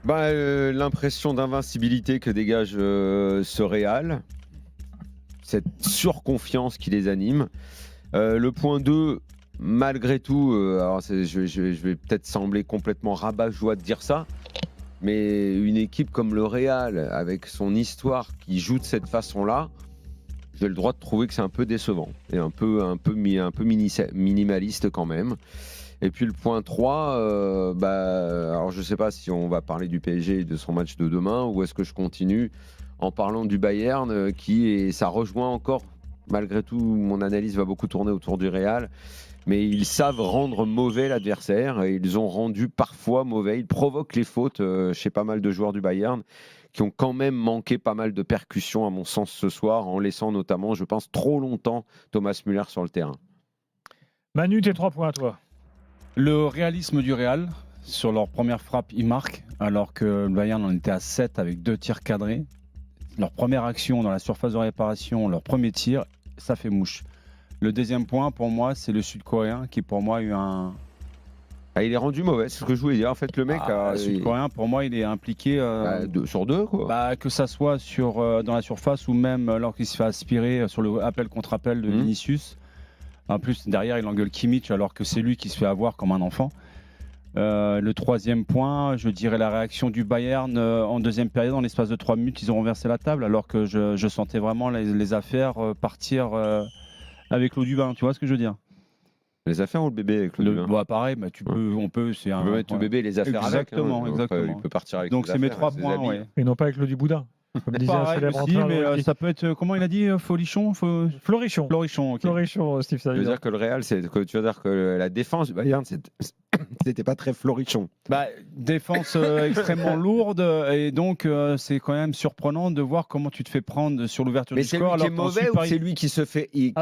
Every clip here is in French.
L'impression d'invincibilité que dégage ce Real, cette surconfiance qui les anime. Le point 2, malgré tout, alors je vais peut-être sembler complètement rabat-joie de dire ça, mais une équipe comme le Real, avec son histoire qui joue de cette façon-là, j'ai le droit de trouver que c'est un peu décevant et un peu minimaliste quand même. Et puis le point 3, alors je ne sais pas si on va parler du PSG et de son match de demain, ou est-ce que je continue en parlant du Bayern, ça rejoint encore, malgré tout, mon analyse va beaucoup tourner autour du Real, mais ils savent rendre mauvais l'adversaire, et ils ont rendu parfois mauvais, ils provoquent les fautes chez pas mal de joueurs du Bayern, qui ont quand même manqué pas mal de percussions à mon sens ce soir, en laissant notamment, je pense, trop longtemps Thomas Müller sur le terrain. Manu, tes 3 points à toi. Le réalisme du Real, sur leur première frappe, ils marquent, alors que le Bayern en était à 7 avec 2 tirs cadrés. Leur première action dans la surface de réparation, leur premier tir, ça fait mouche. Le deuxième point, pour moi, c'est le Sud-Coréen qui, pour moi, a eu un... Il est rendu mauvais, c'est ce que je voulais dire. En fait, le mec... le Sud-Coréen, pour moi, il est impliqué... 2 sur 2, quoi. Que ça soit dans la surface ou même lorsqu'il se fait aspirer sur le appel contre appel de Vinicius. En plus, derrière, il engueule Kimmich alors que c'est lui qui se fait avoir comme un enfant. Le troisième point, je dirais la réaction du Bayern en deuxième période. En l'espace de 3 minutes, ils ont renversé la table alors que je sentais vraiment les affaires partir avec l'eau du bain. Tu vois ce que je veux dire? Les affaires ou le bébé avec l'eau du bain? Pareil, on peut mettre le bébé et les affaires exactement, avec. Exactement. Il peut partir avec. Donc c'est mes 3 points. Ouais. Et non pas avec l'eau du boudin. Comme disait un Pareil célèbre aussi, entraîneur mais ça peut être, comment il a dit, Florichon Florichon. Okay. Florichon, Steve Savio. Tu veux dire que le Real, tu veux dire que la défense du Bayern, c'était pas très florichon. Défense extrêmement lourde, et donc c'est quand même surprenant de voir comment tu te fais prendre sur l'ouverture du score. Mais c'est lui qui est mauvais ou c'est lui qui se fait ils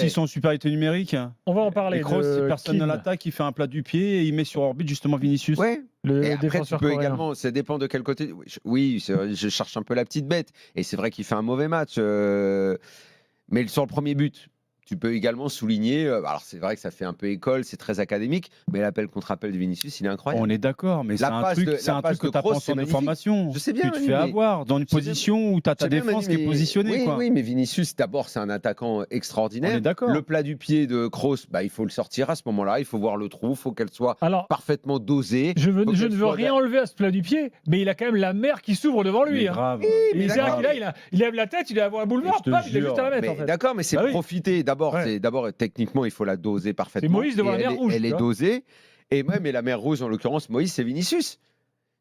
sont en supériorité numérique. On va en parler. Kroos, si personne ne l'attaque, il fait un plat du pied et il met sur orbite justement Vinicius. Ouais. Le après, défenseur tu peux coréen. également, ça dépend de quel côté. Oui, je cherche un peu la petite bête. Et c'est vrai qu'il fait un mauvais match. Mais sur le premier but, tu peux également souligner. Alors, c'est vrai que ça fait un peu école, c'est très académique. Mais l'appel contre appel de Vinicius, il est incroyable. On est d'accord, mais c'est un truc que tu as pensé en formation. Je sais bien. Tu te fais avoir dans une position où tu as ta défense qui est positionnée. Oui, mais Vinicius, d'abord, c'est un attaquant extraordinaire. On est d'accord. Le plat du pied de Kroos, il faut le sortir à ce moment-là. Il faut voir le trou. Il faut qu'elle soit parfaitement dosée. Je ne veux rien enlever à ce plat du pied, mais il a quand même la mer qui s'ouvre devant lui. Grave. Il lève la tête, il va avoir un boulevard, il a juste à la mettre. D'accord, mais c'est profiter. D'abord, techniquement, il faut la doser parfaitement. C'est Moïse devant la mer rouge. Elle est dosée. Mais la mer rouge, en l'occurrence, Moïse, c'est Vinicius.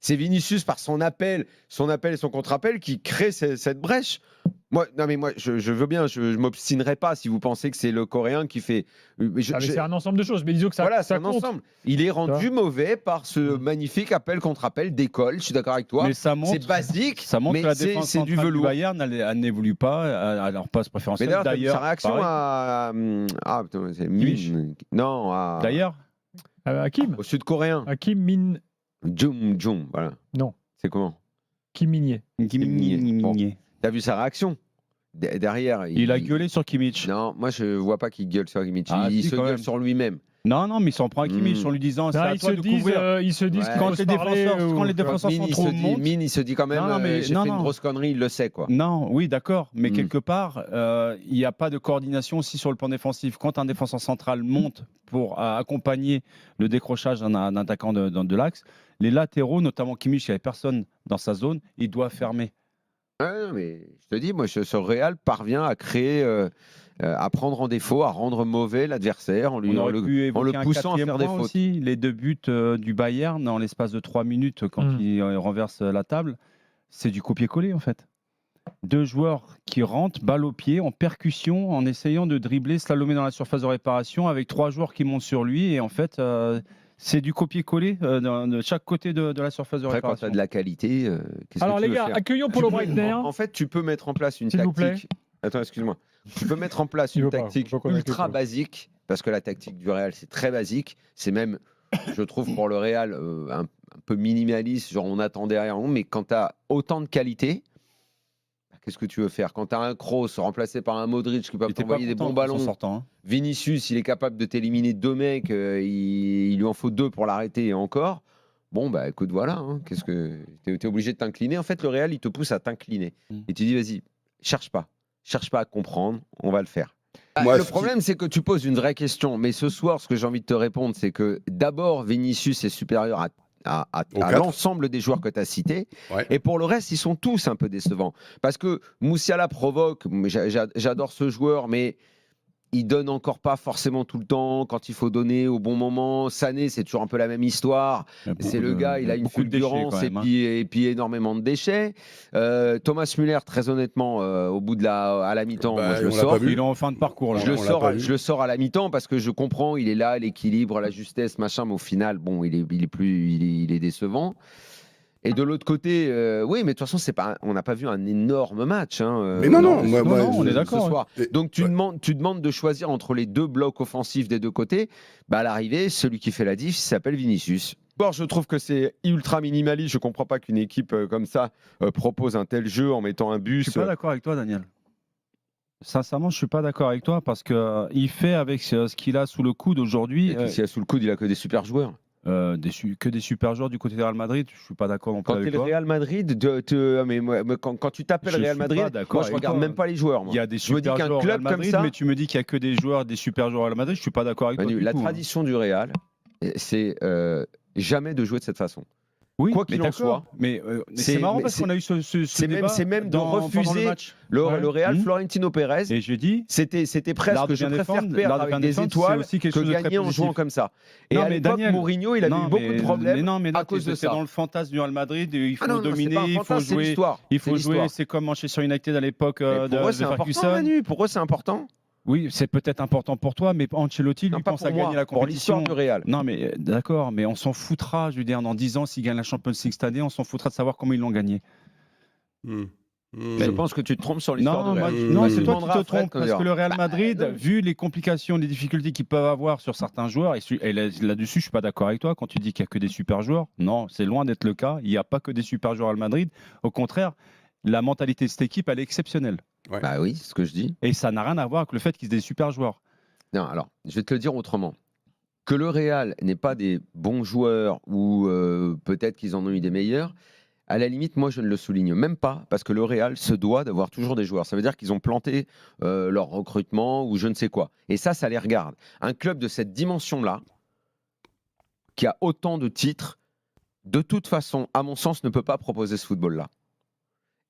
C'est Vinicius par son appel et son contre-appel qui crée cette brèche. Moi, je veux bien, je ne m'obstinerai pas si vous pensez que c'est le Coréen qui fait. C'est un ensemble de choses, mais disons que ça. Voilà, c'est ça un compte. ensemble. Il est rendu mauvais par ce magnifique appel contre appel d'école. Je suis d'accord avec toi. C'est basique. Ça montre que la défense c'est du velours. Du Bayern, elle n'évolue pas à leur poste préférentiel. Mais d'ailleurs, sa réaction c'est Min. Non, d'ailleurs, Kim. Au Sud-Coréen. Kim Min. Jung, voilà. Non. C'est comment? Kim Minier. T'as vu sa réaction? Derrière. Il a gueulé sur Kimmich. Non, moi je vois pas qu'il gueule sur Kimmich. Il se gueule sur lui-même. Non, mais il s'en prend à Kimmich en lui disant c'est à toi de couvrir. Ils se disent quand les défenseurs sont trop montent. Min, il se dit quand même j'ai fait une grosse connerie, il le sait quoi. Non, oui, d'accord, mais quelque part, il n'y a pas de coordination aussi sur le plan défensif. Quand un défenseur central monte pour accompagner le décrochage d'un attaquant de l'axe, les latéraux, notamment Kimmich, il n'y avait personne dans sa zone, il doit fermer. Mais je te dis, moi, ce Real parvient à créer, à prendre en défaut, à rendre mauvais l'adversaire en le poussant à faire des fautes. Aussi, les 2 buts du Bayern dans l'espace de 3 minutes quand il renverse la table, c'est du copier-coller en fait. 2 joueurs qui rentrent, balle au pied, en percussion, en essayant de dribbler, slalomer dans la surface de réparation avec 3 joueurs qui montent sur lui et en fait... c'est du copier-coller de chaque côté de la surface de réparation. Après, quand tu as de la qualité, alors les gars, accueillons Paulo Breitner. En fait, tu peux mettre en place une tactique. Attends, excuse-moi. Tu peux mettre en place une tactique ultra basique, parce que la tactique du Real, c'est très basique. C'est même, je trouve, pour le Real, un peu minimaliste. Genre, on attend derrière nous. Mais quand tu as autant de qualité, qu'est-ce que tu veux faire? Quand tu as un Kroos remplacé par un Modric qui peut t'envoyer des bons ballons, Vinicius, il est capable de t'éliminer 2 mecs, il lui en faut 2 pour l'arrêter et encore. Bon, bah écoute, voilà, hein, qu'est-ce que t'es obligé de t'incliner. En fait, le Real, il te pousse à t'incliner. Et tu dis, vas-y, cherche pas à comprendre, on va le faire. Moi, Le problème, c'est que tu poses une vraie question. Mais ce soir, ce que j'ai envie de te répondre, c'est que d'abord, Vinicius est supérieur à Aux quatre. l'ensemble des joueurs que tu as cités. Ouais. Et pour le reste, ils sont tous un peu décevants. Parce que Moussiala provoque, j'adore ce joueur, mais il donne encore pas forcément tout le temps quand il faut donner au bon moment. Sané, c'est toujours un peu la même histoire. C'est le gars, il a une fulgurance et puis énormément de déchets. Thomas Müller, très honnêtement, au bout de à la mi-temps, moi, je le sors. Il est en fin de parcours. Là. Je le sors à la mi-temps parce que je comprends, il est là, l'équilibre, la justesse, machin, mais au final, bon, il est décevant. Et de l'autre côté, oui, mais de toute façon, on n'a pas vu un énorme match. Hein, mais non, on est d'accord. Ce soir. Donc tu demandes de choisir entre les deux blocs offensifs des deux côtés. Bah, à l'arrivée, celui qui fait la diff s'appelle Vinicius. D'abord, je trouve que c'est ultra minimaliste. Je ne comprends pas qu'une équipe comme ça propose un tel jeu en mettant un bus. Je suis pas d'accord avec toi, Daniel. Sincèrement, je suis pas d'accord avec toi parce que il fait avec ce qu'il a sous le coude aujourd'hui. S'il a sous le coude, il a que des super joueurs. Que des super joueurs du côté du Real Madrid, je suis pas d'accord non plus quand avec toi. Quand tu es le Real Madrid, quand tu t'appelles Real Madrid, moi je regarde même pas les joueurs. Moi. Il y a des super joueurs au Real Madrid, mais tu me dis qu'il y a que des super joueurs au Real Madrid, je suis pas d'accord avec toi. La tradition du Real, c'est jamais de jouer de cette façon. Oui, quoi qu'il en soit. Mais c'est marrant parce qu'on a eu ce débat. C'est même de refuser le Real Florentino Pérez. Et j'ai dit, c'était presque je préfère perdre avec des étoiles que gagner en jouant comme ça. Et à l'époque, Mourinho, il a eu beaucoup de problèmes à cause de ça. C'est dans le fantasme du Real Madrid, il faut dominer, il faut jouer. C'est comme Manchester United à l'époque de Ferguson. Pour eux, c'est important. Oui, c'est peut-être important pour toi, mais Ancelotti, lui, pense à gagner la compétition. Pour l'histoire du Real. Non, mais d'accord, mais on s'en foutra, je veux dire, dans 10 ans, s'ils gagnent la Champions League cette année, on s'en foutra de savoir comment ils l'ont gagné. Je pense que tu te trompes sur l'histoire du Real. Non, c'est toi qui te trompes, parce que le Real Madrid, vu les complications, les difficultés qu'ils peuvent avoir sur certains joueurs, et là-dessus, je suis pas d'accord avec toi, quand tu dis qu'il n'y a que des super joueurs, non, c'est loin d'être le cas, il n'y a pas que des super joueurs au Real Madrid, au contraire, la mentalité de cette équipe, elle est exceptionnelle. Ouais. Bah oui, c'est ce que je dis. Et ça n'a rien à voir avec le fait qu'ils aient des super joueurs. Non, alors, je vais te le dire autrement. Que le Real n'ait pas des bons joueurs ou peut-être qu'ils en ont eu des meilleurs, à la limite, moi, je ne le souligne même pas parce que le Real se doit d'avoir toujours des joueurs. Ça veut dire qu'ils ont planté leur recrutement ou je ne sais quoi. Et ça les regarde. Un club de cette dimension-là, qui a autant de titres, de toute façon, à mon sens, ne peut pas proposer ce football-là.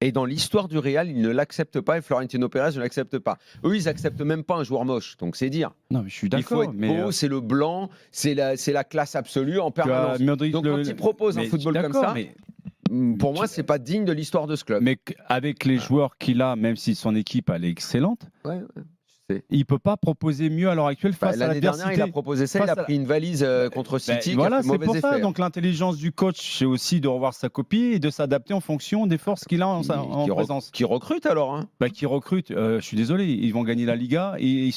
Et dans l'histoire du Real, ils ne l'acceptent pas et Florentino Pérez ne l'accepte pas. Eux, ils n'acceptent même pas un joueur moche. Donc c'est dire. Non, mais je suis d'accord. Il faut être beau, c'est le blanc, c'est la classe absolue en permanence. Donc quand ils proposent un football comme ça, pour moi, c'est pas digne de l'histoire de ce club. Mais avec les joueurs qu'il a, même si son équipe elle est excellente, il ne peut pas proposer mieux à l'heure actuelle face à l'adversité. L'année dernière, il a proposé ça, il a pris une valise contre City. Voilà, c'est pour ça. Donc l'intelligence du coach, c'est aussi de revoir sa copie et de s'adapter en fonction des forces qu'il a en présence. Qui recrute alors qui recrute. Je suis désolé, ils vont gagner la Liga et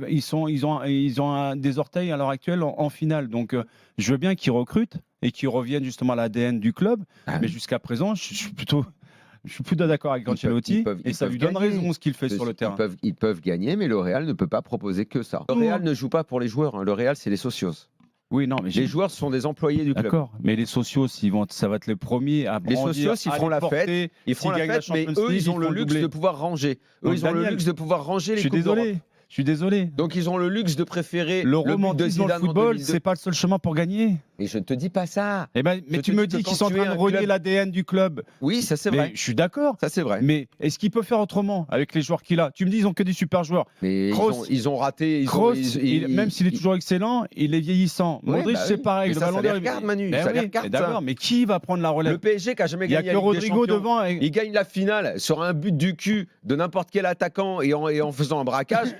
ils ont des orteils à l'heure actuelle en finale. Donc je veux bien qu'ils recrutent et qu'ils reviennent justement à l'ADN du club. Mais jusqu'à présent, je suis plutôt d'accord avec Ancelotti et ça lui donne raison ce qu'il fait sur le terrain. Ils peuvent gagner, mais le Real ne peut pas proposer que ça. Le Real ne joue pas pour les joueurs. Le Real, c'est les socios. Oui, non, mais les joueurs sont des employés du club. D'accord, mais les socios, ça va être les premiers à brandir. Les socios, ils feront la fête, mais eux, ils ont le luxe de pouvoir ranger. Eux, ils ont le luxe de pouvoir ranger les coupes d'Europe. Je suis désolé. Donc ils ont le luxe de préférer le romantisme dans le football, c'est pas le seul chemin pour gagner. Et je ne te dis pas ça. Mais tu me dis qu'ils sont en train de relier l'ADN du club. Oui, ça c'est vrai. Je suis d'accord. Ça c'est vrai. Mais est-ce qu'il peut faire autrement avec les joueurs qu'il a? Tu me dis ils ont que des super joueurs. Mais ils ont raté. Même s'il est toujours excellent, il est vieillissant. Modric c'est pareil. Ça les regarde, Manu. Ça les regarde. D'accord, mais qui va prendre la relève? Le PSG qui a jamais gagné. Il y a que Rodrigo devant. Il gagne la finale sur un but du cul de n'importe quel attaquant et en faisant un braquage.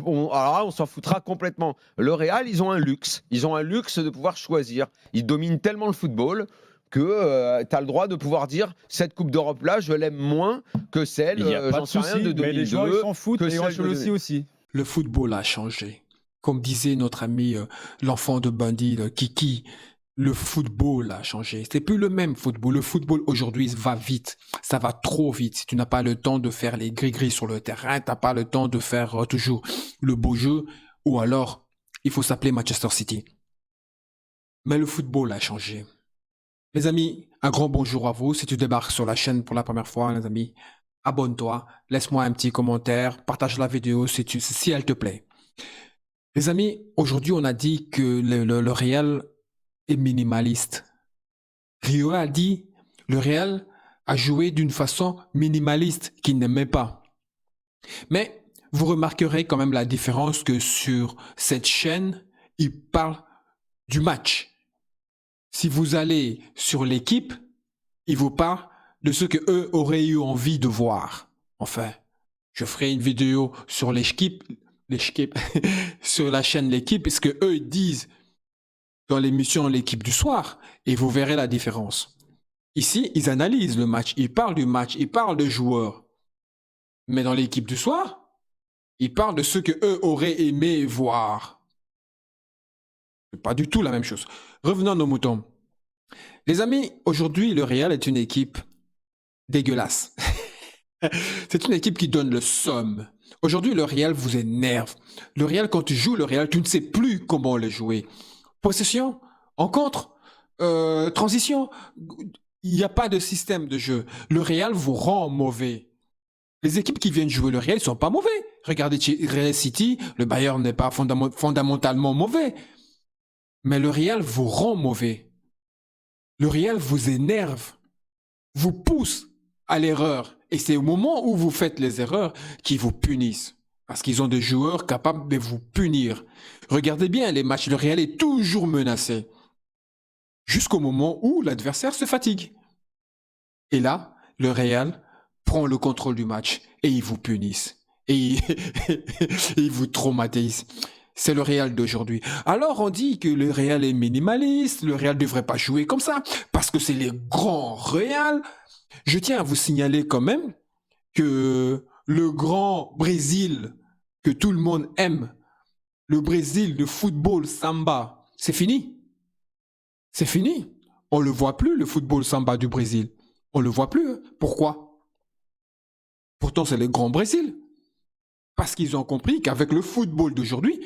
Alors on s'en foutra complètement. Le Real, ils ont un luxe. Ils ont un luxe de pouvoir choisir. Ils dominent tellement le football que tu as le droit de pouvoir dire cette Coupe d'Europe-là, je l'aime moins que celle, j'en sais rien, de 2002. Mais les joueurs, ils s'en foutent et Ancelotti aussi. Le football a changé. Comme disait notre ami, l'enfant de Bundy, Kiki, le football a changé. C'est plus le même football. Le football aujourd'hui va vite. Ça va trop vite. Tu n'as pas le temps de faire les gris-gris sur le terrain. Tu n'as pas le temps de faire toujours le beau jeu. Ou alors, il faut s'appeler Manchester City. Mais le football a changé. Les amis, un grand bonjour à vous. Si tu débarques sur la chaîne pour la première fois, les amis, abonne-toi, laisse-moi un petit commentaire, partage la vidéo si elle te plaît. Les amis, aujourd'hui, on a dit que le Real est minimaliste. Rio a dit, le Real a joué d'une façon minimaliste qu'il n'aimait pas. Mais vous remarquerez quand même la différence que sur cette chaîne, il parle du match. Si vous allez sur l'équipe, il vous parle de ce que eux auraient eu envie de voir. Enfin, je ferai une vidéo sur l'équipe, sur la chaîne l'équipe, parce que eux disent dans l'émission l'équipe du soir, et vous verrez la différence. Ici, ils analysent le match, ils parlent du match, ils parlent de joueurs. Mais dans l'équipe du soir, ils parlent de ce que eux auraient aimé voir. C'est pas du tout la même chose. Revenons à nos moutons. Les amis, aujourd'hui, le Real est une équipe dégueulasse. C'est une équipe qui donne le somme. Aujourd'hui, le Real vous énerve. Le Real, quand tu joues le Real, tu ne sais plus comment le jouer. Possession, en contre, transition. Il n'y a pas de système de jeu. Le Real vous rend mauvais. Les équipes qui viennent jouer le Real ne sont pas mauvais. Regardez Real City, le Bayern n'est pas fondamentalement mauvais. Mais le Real vous rend mauvais. Le Real vous énerve, vous pousse à l'erreur. Et c'est au moment où vous faites les erreurs qu'ils vous punissent. Parce qu'ils ont des joueurs capables de vous punir. Regardez bien les matchs, le Real est toujours menacé. Jusqu'au moment où l'adversaire se fatigue. Et là, le Real prend le contrôle du match et ils vous punissent. Et ils vous traumatisent. C'est le Real d'aujourd'hui. Alors on dit que le Real est minimaliste, le Real ne devrait pas jouer comme ça, parce que c'est les grands Real. Je tiens à vous signaler quand même que le grand Brésil que tout le monde aime, le Brésil de football samba, c'est fini. C'est fini. On ne le voit plus, le football samba du Brésil. On ne le voit plus. Pourquoi? Pourtant, c'est le grand Brésil. Parce qu'ils ont compris qu'avec le football d'aujourd'hui,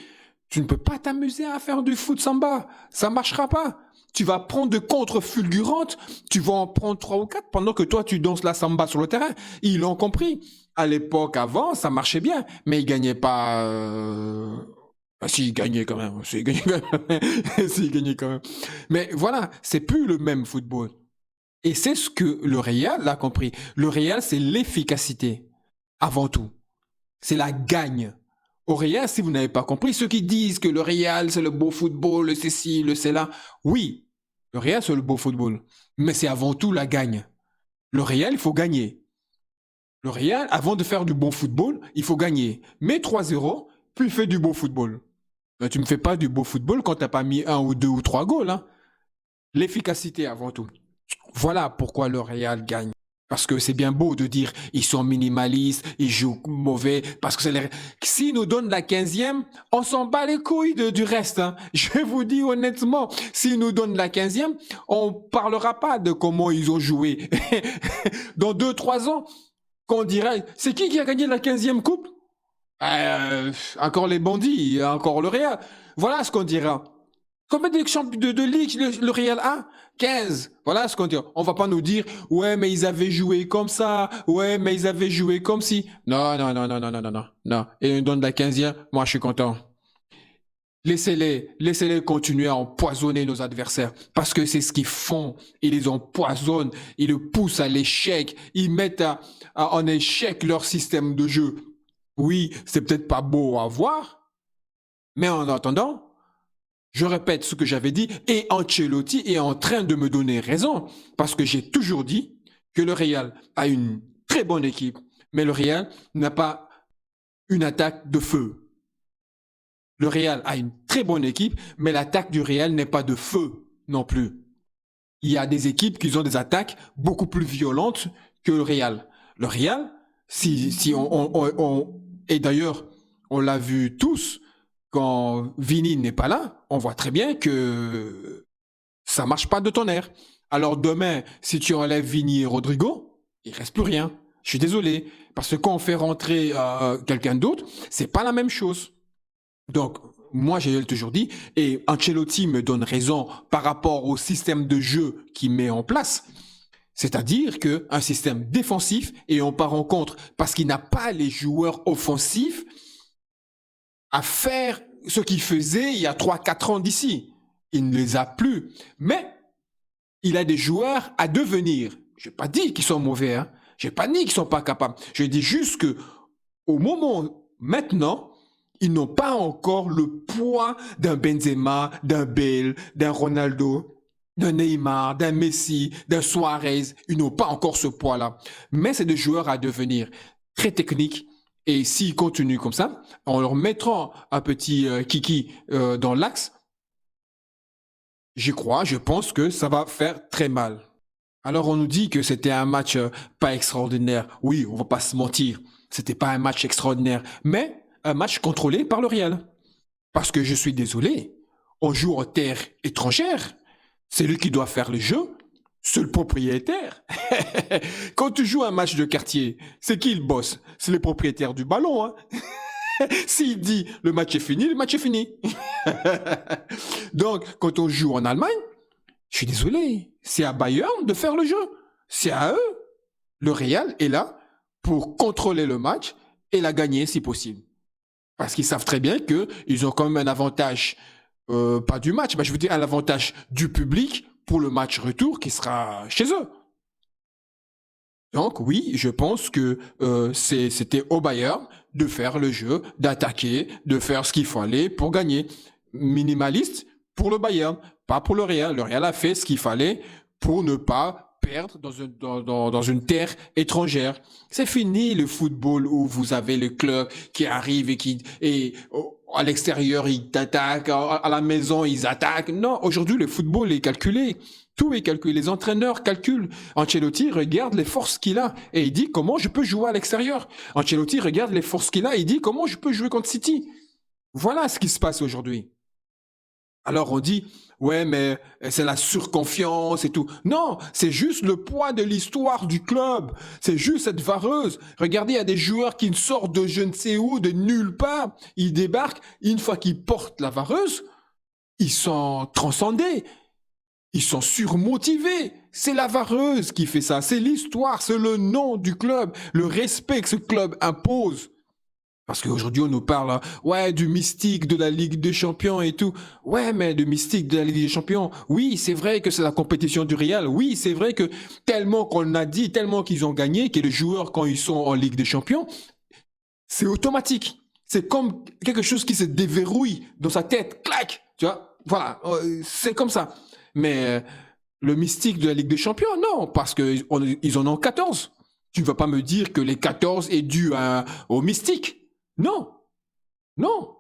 tu ne peux pas t'amuser à faire du foot samba. Ça ne marchera pas. Tu vas prendre de contre fulgurantes, tu vas en prendre 3 ou 4 pendant que toi, tu danses la samba sur le terrain. Ils l'ont compris. À l'époque, avant, ça marchait bien, mais ils ne gagnaient pas... Ah, si, ils gagnaient quand même. Si, ils gagnaient quand même. Si, ils gagnaient quand même. Mais voilà, c'est plus le même football. Et c'est ce que le Real a compris. Le Real, c'est l'efficacité, avant tout. C'est la gagne. Au Real, si vous n'avez pas compris, ceux qui disent que le Real, c'est le beau football, le ceci, le cela, oui, le Real, c'est le beau football. Mais c'est avant tout la gagne. Le Real, il faut gagner. Le Real, avant de faire du bon football, il faut gagner. Mets 3-0, puis fais du beau football. Mais tu ne me fais pas du beau football quand tu n'as pas mis 1 ou 2 ou 3 goals. Hein. L'efficacité avant tout. Voilà pourquoi le Real gagne. Parce que c'est bien beau de dire ils sont minimalistes, ils jouent mauvais, parce que c'est les... S'ils nous donnent la 15e, on s'en bat les couilles du reste. Hein. Je vous dis honnêtement, s'ils nous donnent la 15e, on parlera pas de comment ils ont joué. Dans 2-3 ans, qu'on dirait, c'est qui a gagné la 15e coupe? Encore les bandits, encore le Real. Voilà ce qu'on dira. Combien de champions de ligue le Real a? 15. Voilà ce qu'on dit. On va pas nous dire, ouais, mais ils avaient joué comme ça. Ouais, mais ils avaient joué comme si. Non. Et ils donnent la 15e. Moi, je suis content. Laissez-les continuer à empoisonner nos adversaires. Parce que c'est ce qu'ils font. Ils les empoisonnent. Ils les poussent à l'échec. Ils mettent en échec leur système de jeu. Oui, c'est peut-être pas beau à voir. Mais en attendant, je répète ce que j'avais dit, et Ancelotti est en train de me donner raison, parce que j'ai toujours dit que le Real a une très bonne équipe, mais le Real n'a pas une attaque de feu. Le Real a une très bonne équipe, mais l'attaque du Real n'est pas de feu non plus. Il y a des équipes qui ont des attaques beaucoup plus violentes que le Real. Le Real, et d'ailleurs, on l'a vu tous, quand Vini n'est pas là, on voit très bien que ça marche pas de tonnerre. Alors demain, si tu enlèves Vini et Rodrigo, il reste plus rien. Je suis désolé, parce que quand on fait rentrer quelqu'un d'autre, c'est pas la même chose. Donc moi, j'ai toujours dit, et Ancelotti me donne raison par rapport au système de jeu qu'il met en place. C'est-à-dire qu'un système défensif, et on part en contre parce qu'il n'a pas les joueurs offensifs à faire ce qu'il faisait il y a 3-4 ans d'ici. Il ne les a plus. Mais il a des joueurs à devenir. Je n'ai pas dit qu'ils sont mauvais. Hein. Je n'ai pas dit qu'ils ne sont pas capables. Je dis juste que au moment maintenant, ils n'ont pas encore le poids d'un Benzema, d'un Bale, d'un Ronaldo, d'un Neymar, d'un Messi, d'un Suarez. Ils n'ont pas encore ce poids-là. Mais c'est des joueurs à devenir très techniques. Et s'ils continuent comme ça, en leur mettant un petit kiki dans l'axe, je pense que ça va faire très mal. Alors on nous dit que c'était un match pas extraordinaire. Oui, on va pas se mentir. C'était pas un match extraordinaire, mais un match contrôlé par le Real. Parce que je suis désolé, on joue en terre étrangère. C'est lui qui doit faire le jeu. C'est le propriétaire. Quand tu joues un match de quartier, c'est qui le boss? C'est le propriétaire du ballon. Hein. S'il dit le match est fini, le match est fini. Donc, quand on joue en Allemagne, je suis désolé, c'est à Bayern de faire le jeu. C'est à eux. Le Real est là pour contrôler le match et la gagner si possible. Parce qu'ils savent très bien qu'ils ont quand même un avantage, pas du match, mais je veux dire un avantage du public pour le match retour qui sera chez eux. Donc oui, je pense que c'était au Bayern de faire le jeu, d'attaquer, de faire ce qu'il fallait pour gagner. Minimaliste pour le Bayern, pas pour le Real. Le Real a fait ce qu'il fallait pour ne pas perdre dans une terre étrangère. C'est fini le football où vous avez le club qui arrive et à l'extérieur ils t'attaquent, à la maison ils attaquent. Non, aujourd'hui le football est calculé. Tout est calculé. Les entraîneurs calculent. Ancelotti regarde les forces qu'il a et il dit comment je peux jouer à l'extérieur. Ancelotti regarde les forces qu'il a et il dit comment je peux jouer contre City. Voilà ce qui se passe aujourd'hui. Alors on dit, ouais, mais c'est la surconfiance et tout. Non, c'est juste le poids de l'histoire du club. C'est juste cette vareuse. Regardez, il y a des joueurs qui sortent de je ne sais où, de nulle part. Ils débarquent. Une fois qu'ils portent la vareuse, ils sont transcendés. Ils sont surmotivés. C'est la vareuse qui fait ça. C'est l'histoire, c'est le nom du club, le respect que ce club impose. Parce qu'aujourd'hui, on nous parle, ouais, du mystique de la Ligue des Champions et tout. Ouais, mais du mystique de la Ligue des Champions. Oui, c'est vrai que c'est la compétition du Real. Oui, c'est vrai que tellement qu'on a dit, tellement qu'ils ont gagné, que les joueurs, quand ils sont en Ligue des Champions, c'est automatique. C'est comme quelque chose qui se déverrouille dans sa tête. Clac! Tu vois? Voilà. C'est comme ça. Mais le mystique de la Ligue des Champions, non, parce qu'ils en ont 14. Tu ne vas pas me dire que les 14 est dû au mystique. Non, non.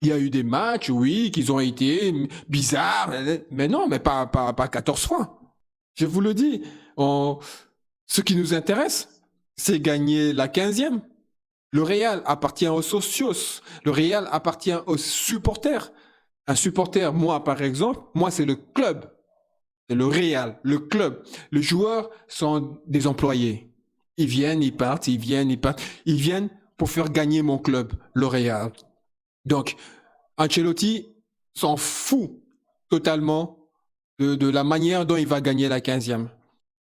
Il y a eu des matchs, oui, qui ont été bizarres, mais non, mais pas 14 fois. Je vous le dis, ce qui nous intéresse, c'est gagner la 15e. Le Real appartient aux socios, le Real appartient aux supporters. Un supporter, moi par exemple, moi c'est le club, c'est le Real, le club. Les joueurs sont des employés. Ils viennent, ils partent, ils viennent, ils partent. Ils viennent pour faire gagner mon club, le Real. Donc, Ancelotti s'en fout totalement de la manière dont il va gagner la 15e.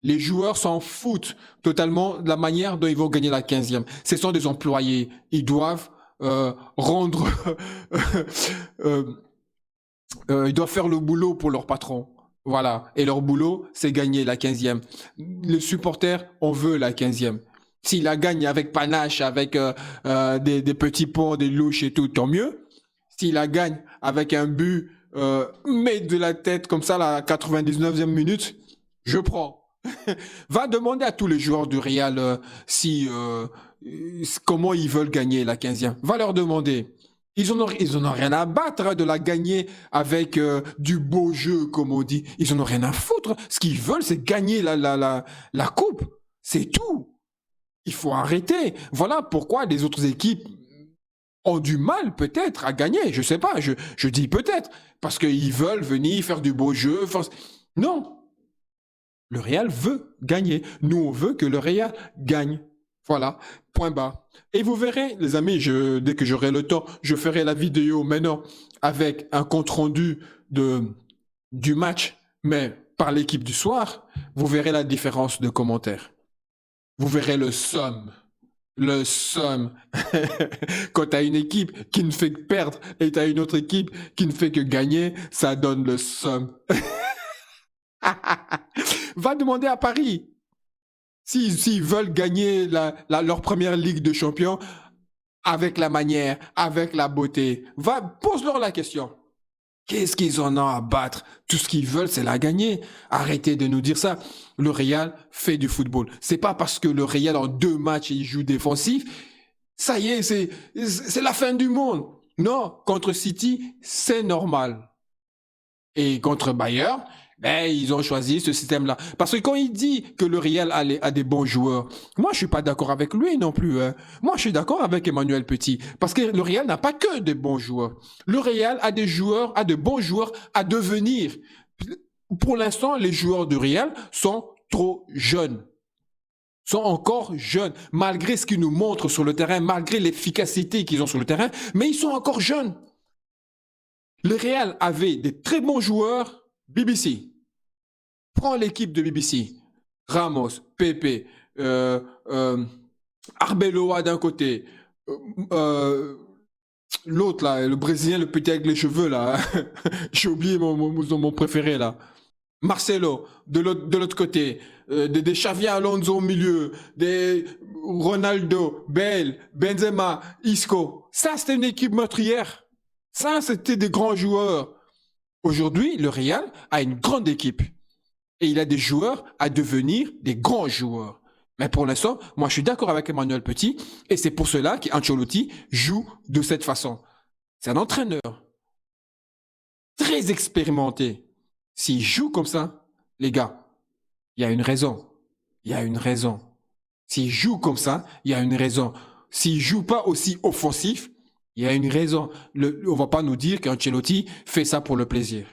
Les joueurs s'en foutent totalement de la manière dont ils vont gagner la 15e. Ce sont des employés. Ils doivent rendre... ils doivent faire le boulot pour leur patron. Voilà. Et leur boulot, c'est gagner la 15e. Les supporters, on veut la 15e. S'il la gagne avec panache, avec des petits ponts, des louches et tout, tant mieux. S'il la gagne avec un but, mais de la tête comme ça, la 99e minute, je prends. Va demander à tous les joueurs du Real comment ils veulent gagner la 15e. Va leur demander. Ils en ont rien à battre de la gagner avec du beau jeu, comme on dit. Ils en ont rien à foutre. Ce qu'ils veulent, c'est gagner la coupe. C'est tout. Il faut arrêter. Voilà pourquoi les autres équipes ont du mal peut-être à gagner. Je sais pas, je dis peut-être. Parce qu'ils veulent venir faire du beau jeu. Non. Le Real veut gagner. Nous, on veut que le Real gagne. Voilà, point bas. Et vous verrez, les amis, dès que j'aurai le temps, je ferai la vidéo maintenant avec un compte-rendu du match, mais par l'équipe du soir. Vous verrez la différence de commentaires. Vous verrez le somme. Le somme. Quand tu as une équipe qui ne fait que perdre et tu as une autre équipe qui ne fait que gagner, ça donne le somme. Va demander à Paris. S'ils veulent gagner leur première Ligue de Champions avec la manière, avec la beauté, pose-leur la question. Qu'est-ce qu'ils en ont à battre? Tout ce qu'ils veulent, c'est la gagner. Arrêtez de nous dire ça. Le Real fait du football. C'est pas parce que le Real, en 2 matchs, il joue défensif. Ça y est, c'est la fin du monde. Non, contre City, c'est normal. Et contre Bayern, ils ont choisi ce système-là. Parce que quand il dit que le Real a des bons joueurs, moi, je suis pas d'accord avec lui non plus. Hein. Moi, je suis d'accord avec Emmanuel Petit. Parce que le Real n'a pas que des bons joueurs. Le Real a de bons joueurs à devenir. Pour l'instant, les joueurs du Real sont trop jeunes. Sont encore jeunes, malgré ce qu'ils nous montrent sur le terrain, malgré l'efficacité qu'ils ont sur le terrain, mais ils sont encore jeunes. Le Real avait des très bons joueurs. BBC. Prends l'équipe de BBC. Ramos, Pepe, Arbeloa d'un côté, l'autre là, le Brésilien, le petit avec les cheveux là. J'ai oublié mon préféré là. Marcelo de l'autre côté, des Xavi Alonso au milieu, des Ronaldo, Bale, Benzema, Isco. Ça, c'était une équipe meurtrière. Ça, c'était des grands joueurs. Aujourd'hui, le Real a une grande équipe. Et il a des joueurs à devenir des grands joueurs. Mais pour l'instant, moi, je suis d'accord avec Emmanuel Petit. Et c'est pour cela qu'Ancelotti joue de cette façon. C'est un entraîneur très expérimenté. S'il joue comme ça, les gars, il y a une raison. Il y a une raison. S'il joue comme ça, il y a une raison. S'il joue pas aussi offensif, il y a une raison. On va pas nous dire qu'Ancelotti fait ça pour le plaisir.